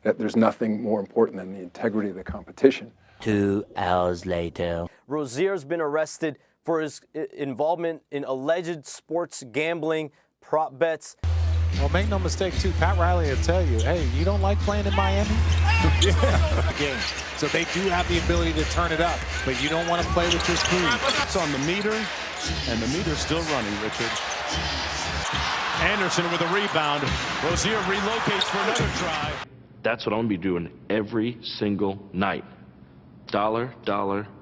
that there's nothing more important than the integrity of the competition. 2 hours later. Rozier's been arrested for his involvement in alleged sports gambling, prop bets. Well, make no mistake, too, Pat Riley will tell you, hey, you don't like playing in Miami? Game. So they do have the ability to turn it up, but you don't want to play with this crew. It's on the meter, and the meter's still running, Richard. Anderson with a rebound. Rozier relocates for another try. That's what I'm going to be doing every single night. Dollar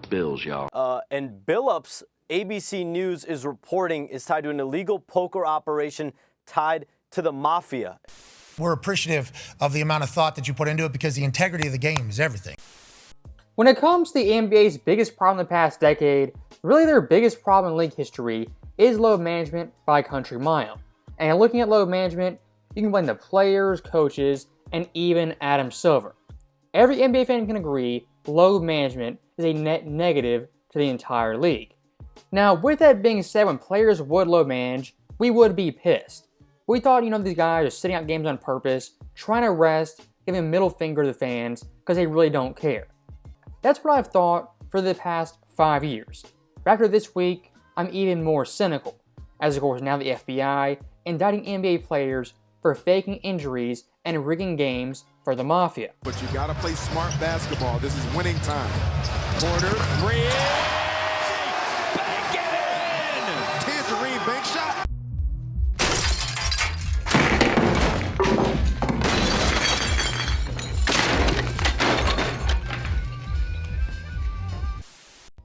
bills, y'all. And Billups, ABC News is reporting, is tied to an illegal poker operation tied to the mafia. We're appreciative of the amount of thought that you put into it because the integrity of the game is everything. When it comes to the NBA's biggest problem in the past decade, really their biggest problem in league history is load management by a country mile. And looking at load management, you can blame the players, coaches, and even Adam Silver. Every NBA fan can agree load management is a net negative to the entire league. Now, with that being said, when players would load manage, we would be pissed. We thought, these guys are sitting out games on purpose, trying to rest, giving a middle finger to the fans because they really don't care. That's what I've thought for the past 5 years. But after this week, I'm even more cynical, as of course now the FBI indicting NBA players for faking injuries and rigging games for the mafia. But you gotta play smart basketball. This is winning time. Porter, three. Bank it in! Tangerine bank shot.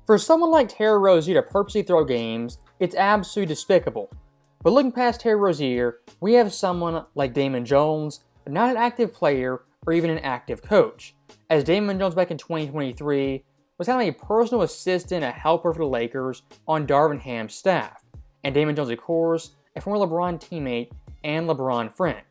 For someone like Terry Rozier to purposely throw games, it's absolutely despicable. But looking past Terry Rozier, we have someone like Damon Jones, not an active player or even an active coach, as Damon Jones back in 2023 was kind of a personal assistant, a helper for the Lakers on Darvin Ham's staff. And Damon Jones, of course, a former LeBron teammate and LeBron friend.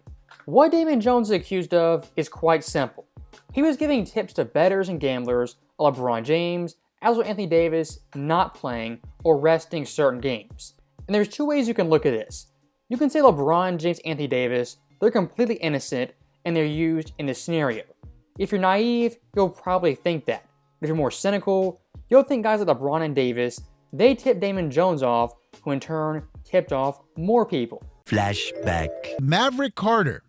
What Damon Jones is accused of is quite simple. He was giving tips to bettors and gamblers, LeBron James, as well as Anthony Davis not playing or resting certain games. And there's two ways you can look at this. You can say LeBron James, Anthony Davis, they're completely innocent and they're used in this scenario. If you're naive, you'll probably think that. If you're more cynical, you'll think guys like LeBron and Davis, they tipped Damon Jones off, who in turn tipped off more people. Flashback. Maverick Carter,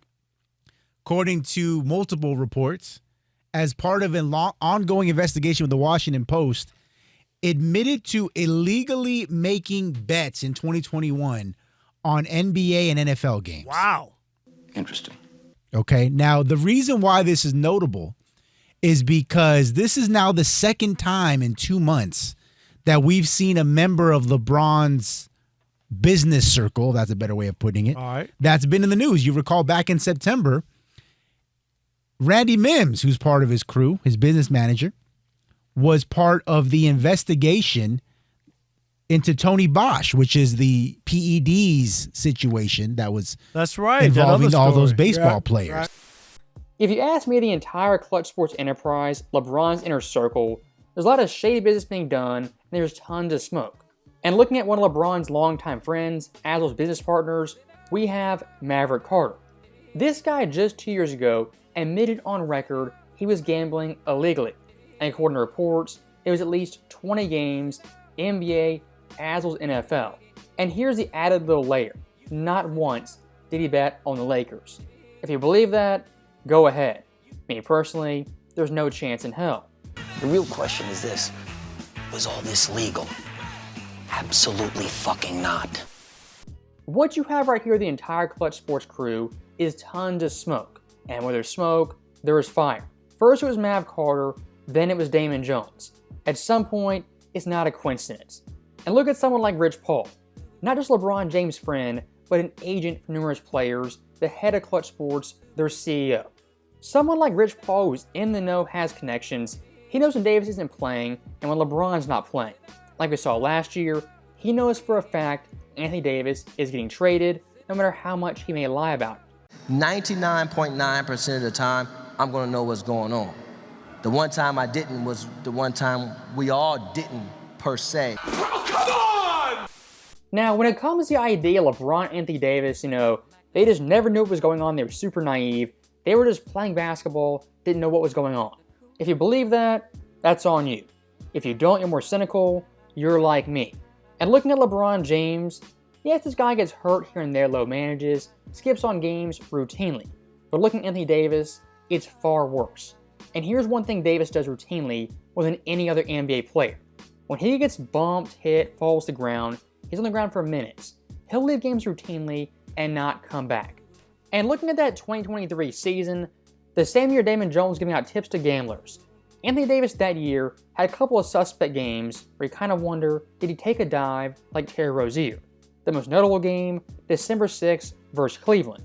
according to multiple reports, as part of an ongoing investigation with the Washington Post, admitted to illegally making bets in 2021 on NBA and NFL games. Wow. Interesting. Okay, now the reason why this is notable is because this is now the second time in 2 months that we've seen a member of LeBron's business circle, that's a better way of putting it, All right. that's been in the news. You recall back in September, Randy Mims, who's part of his crew, his business manager, was part of the investigation into Tony Bosch, which is the PEDs situation that was involving all those baseball players. Right. If you ask me, the entire Klutch Sports enterprise, LeBron's inner circle, there's a lot of shady business being done, and there's tons of smoke. And looking at one of LeBron's longtime friends, as well as business partners, we have Maverick Carter. This guy just 2 years ago admitted on record he was gambling illegally. And according to reports, it was at least 20 games, NBA as well as NFL. And here's the added little layer. Not once did he bet on the Lakers. If you believe that, go ahead. Me personally, there's no chance in hell. The real question is this: was all this legal? Absolutely fucking not. What you have right here, the entire Klutch Sports crew, is tons of smoke. And where there's smoke, there is fire. First it was Mav Carter, then it was Damon Jones. At some point, it's not a coincidence. And look at someone like Rich Paul. Not just LeBron James' friend, but an agent for numerous players, the head of Klutch Sports, their CEO. Someone like Rich Paul, who's in the know, has connections. He knows when Davis isn't playing and when LeBron's not playing. Like we saw last year, he knows for a fact Anthony Davis is getting traded, no matter how much he may lie about it. 99.9% of the time, I'm gonna know what's going on. The one time I didn't was the one time we all didn't, per se. Oh, come on! Now, when it comes to the idea LeBron and Anthony Davis, they just never knew what was going on. They were super naive. They were just playing basketball, didn't know what was going on. If you believe that, that's on you. If you don't, you're more cynical, you're like me. And looking at LeBron James, yes, this guy gets hurt here and there, low manages, skips on games routinely. But looking at Anthony Davis, it's far worse. And here's one thing Davis does routinely more than any other NBA player. When he gets bumped, hit, falls to the ground, he's on the ground for minutes. He'll leave games routinely and not come back. And looking at that 2023 season, the same year Damon Jones giving out tips to gamblers, Anthony Davis that year had a couple of suspect games where you kind of wonder, did he take a dive like Terry Rozier? The most notable game, December 6th versus Cleveland.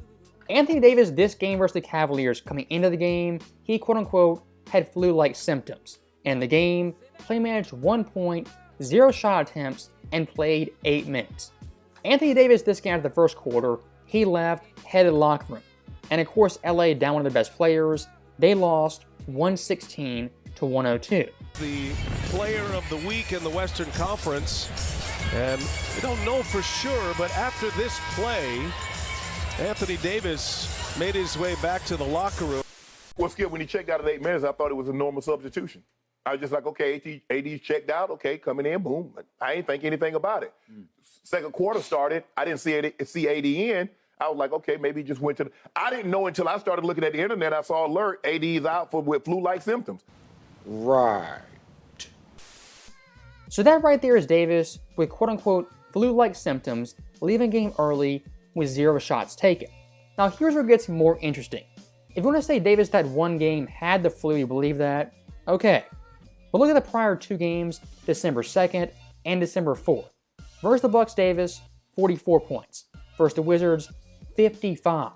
Anthony Davis, this game versus the Cavaliers, coming into the game, he quote-unquote had flu-like symptoms. In the game, play managed 1 point, 0 shot attempts, and played 8 minutes. Anthony Davis, this game after the first quarter, he left, headed to the locker room. And of course, LA down one of their best players, they lost 116 to 102. The player of the week in the Western Conference, and we don't know for sure, but after this play, Anthony Davis made his way back to the locker room. Well, Skip, when he checked out at 8 minutes, I thought it was a normal substitution. I was just like, okay, AD's checked out, okay, coming in, boom. I ain't think anything about it. Second quarter started, I didn't see AD in. I was like, okay, maybe he just went to the... I didn't know until I started looking at the internet, I saw alert, AD's out with flu-like symptoms. Right. So that right there is Davis with quote-unquote flu-like symptoms, leaving game early with 0 shots taken. Now here's where it gets more interesting. If you want to say Davis that one game had the flu, you believe that, okay. But look at the prior 2 games, December 2nd and December 4th. Versus the Bucks, Davis, 44 points. Versus the Wizards, 55.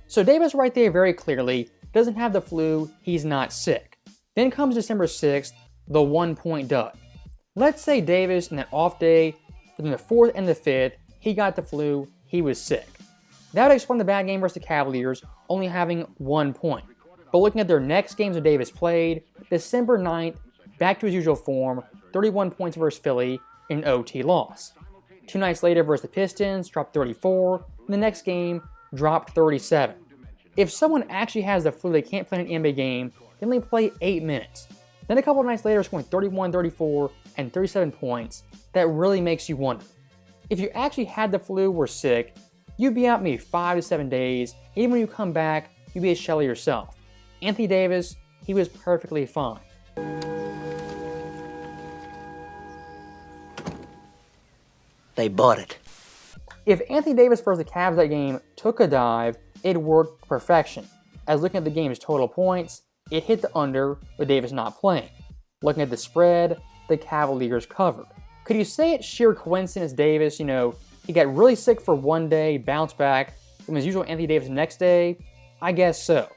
So Davis right there very clearly doesn't have the flu, he's not sick. Then comes December 6th, the 1 point dud. Let's say Davis in that off day, between the 4th and the 5th, he got the flu, he was sick. That would explain the bad game versus the Cavaliers only having 1 point. But looking at their next games that Davis played, December 9th, back to his usual form, 31 points versus Philly, in OT loss. 2 nights later versus the Pistons, dropped 34, and the next game, dropped 37. If someone actually has the flu, they can't play an NBA game, they only play 8 minutes. Then a couple of nights later, scoring 31, 34, and 37 points, that really makes you wonder. If you actually had the flu, were sick, you'd be out maybe 5 to 7 days, even when you come back, you'd be a shell of yourself. Anthony Davis, he was perfectly fine. They bought it. If Anthony Davis versus the Cavs that game took a dive, it worked to perfection. As looking at the game's total points, it hit the under with Davis not playing. Looking at the spread, the Cavaliers covered. Could you say it's sheer coincidence Davis, he got really sick for one day, bounced back, from his usual Anthony Davis the next day? I guess so.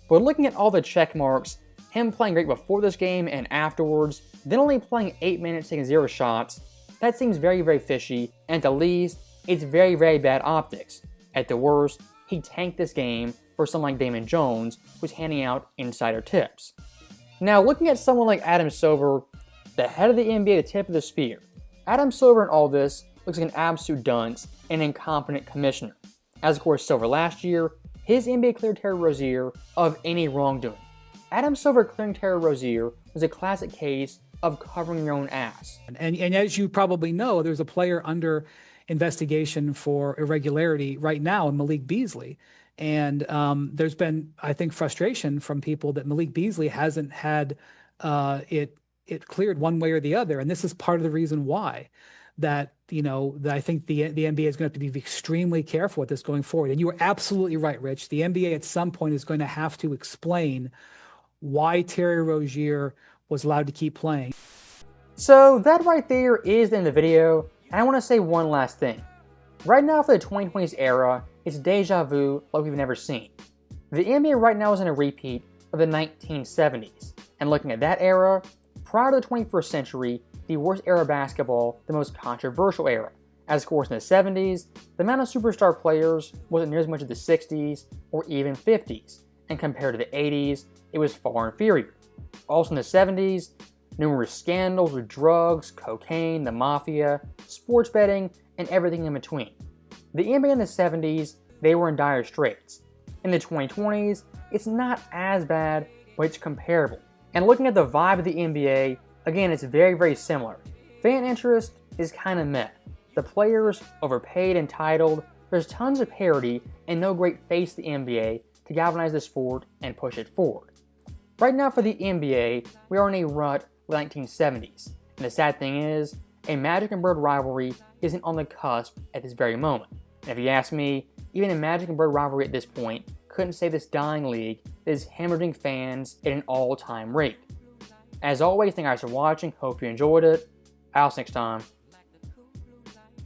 But looking at all the check marks, him playing great before this game and afterwards, then only playing 8 minutes, taking 0 shots, that seems very, very fishy, and at the least, it's very, very bad optics. At the worst, he tanked this game for someone like Damon Jones, who's handing out insider tips. Now, looking at someone like Adam Silver, the head of the NBA, the tip of the spear, Adam Silver in all this looks like an absolute dunce and incompetent commissioner. As of course Silver last year, his NBA cleared Terry Rozier of any wrongdoing. Adam Silver clearing Terry Rozier was a classic case of covering your own ass. And as you probably know, there's a player under investigation for irregularity right now in Malik Beasley. And there's been, I think, frustration from people that Malik Beasley hasn't had it cleared one way or the other. And this is part of the reason why that I think the NBA is going to have to be extremely careful with this going forward. And you are absolutely right, Rich. The NBA at some point is going to have to explain why Terry Rozier was allowed to keep playing. So that right there is the end of the video, and I want to say one last thing. Right now for the 2020s era, it's deja vu like we've never seen. The NBA right now is in a repeat of the 1970s, and looking at that era, prior to the 21st century, the worst era of basketball, the most controversial era. As of course in the 70s, the amount of superstar players wasn't near as much as the 60s or even 50s, and compared to the 80s, it was far inferior. Also in the 70s, numerous scandals with drugs, cocaine, the mafia, sports betting, and everything in between. The NBA in the 70s, they were in dire straits. In the 2020s, it's not as bad, but it's comparable. And looking at the vibe of the NBA, again, it's very, very similar. Fan interest is kind of meh. The players overpaid, entitled, there's tons of parity and no great face to the NBA to galvanize the sport and push it forward. Right now for the NBA, we are in a rut with the 1970s. And the sad thing is, a Magic and Bird rivalry isn't on the cusp at this very moment. And if you ask me, even a Magic and Bird rivalry at this point couldn't save this dying league that is hemorrhaging fans at an all-time rate. As always, thank you guys for watching. Hope you enjoyed it. I'll see you next time.